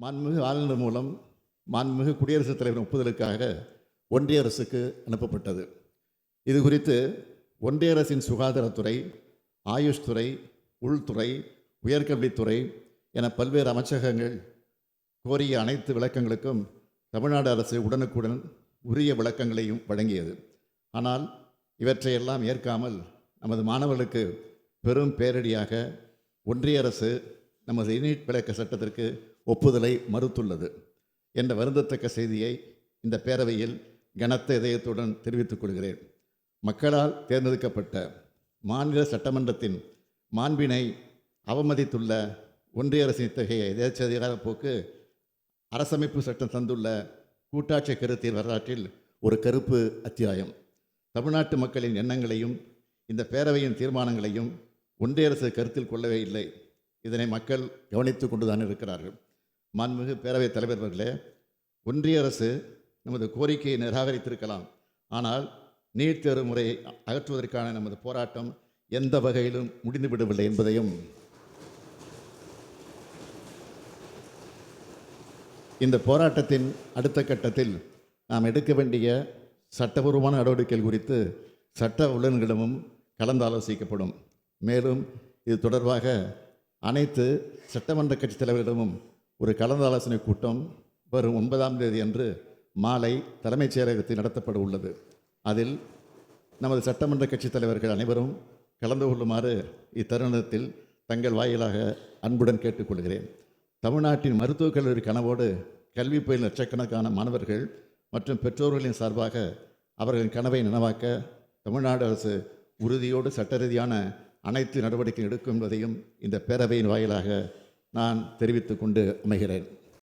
மாண்புமிகு ஆளுநர் மூலம் மாண்புமிகு குடியரசுத் தலைவர் ஒப்புதலுக்காக ஒன்றிய அரசுக்கு அனுப்பப்பட்டது. இது குறித்து ஒன்றிய அரசின் சுகாதாரத்துறை, ஆயுஷ் துறை, உள்துறை, உயர்கல்வித்துறை என பல்வேறு அமைச்சகங்கள் கோரிய அனைத்து விளக்கங்களுக்கும் தமிழ்நாடு அரசு உடனுக்குடன் உரிய விளக்கங்களையும் வழங்கியது. ஆனால் இவற்றையெல்லாம் ஏற்காமல் நமது மாணவர்களுக்கு பெரும் பேரிடியாக ஒன்றிய அரசு நமது நீட் விலக்கு சட்டத்திற்கு ஒப்புதலை மறுத்துள்ளது என்ற வருந்தத்தக்க செய்தியை இந்த பேரவையில் கனத்த இதயத்துடன் தெரிவித்துக் கொள்கிறேன். மக்களால் தேர்ந்தெடுக்கப்பட்ட மாநில சட்டமன்றத்தின் மாண்பினை அவமதித்துள்ள ஒன்றிய அரசின் இத்தகைய எதேச்சதிகார போக்கு அரசமைப்பு சட்டம் தந்துள்ள கூட்டாட்சி கருத்தியல் வரலாற்றில் ஒரு கருப்பு அத்தியாயம். தமிழ்நாட்டு மக்களின் எண்ணங்களையும் இந்த பேரவையின் தீர்மானங்களையும் ஒன்றிய அரசு கருத்தில் கொள்ளவே இல்லை. இதனை மக்கள் கவனித்து கொண்டுதான் இருக்கிறார்கள். மாண்புமிகு பேரவைத் தலைவர் அவர்களே, ஒன்றிய அரசு நமது கோரிக்கையை நிராகரித்திருக்கலாம். ஆனால் நீட் தேர்வு முறையை அகற்றுவதற்கான நமது போராட்டம் எந்த வகையிலும் முடிந்துவிடவில்லை என்பதையும் இந்த போராட்டத்தின் அடுத்த கட்டத்தில் நாம் எடுக்க வேண்டிய சட்டபூர்வமான நடவடிக்கைகள் குறித்து சட்ட வல்லுநர்களிடமும் கலந்து ஆலோசிக்கப்படும். மேலும் இது தொடர்பாக அனைத்து சட்டமன்ற கட்சித் தலைவர்களிடமும் ஒரு கலந்து ஆலோசனை கூட்டம் வரும் 9ஆம் தேதி அன்று மாலை தலைமைச் செயலகத்தில் நடத்தப்பட உள்ளது. அதில் நமது சட்டமன்ற கட்சித் தலைவர்கள் அனைவரும் கலந்து கொள்ளுமாறு இத்தருணத்தில் தங்கள் வாயிலாக அன்புடன் கேட்டுக்கொள்கிறேன். தமிழ்நாட்டின் மருத்துவக் கல்லூரி கனவோடு கல்வி பயிலும் லட்சக்கணக்கான மாணவர்கள் மற்றும் பெற்றோர்களின் சார்பாக அவர்களின் கனவை நனவாக்க தமிழ்நாடு அரசு உறுதியோடு சட்ட ரீதியான அனைத்து நடவடிக்கை எடுக்கும் என்பதையும் இந்த பேரவையின் வாயிலாக நான் தெரிவித்துக் கொண்டு அமைகிறேன்.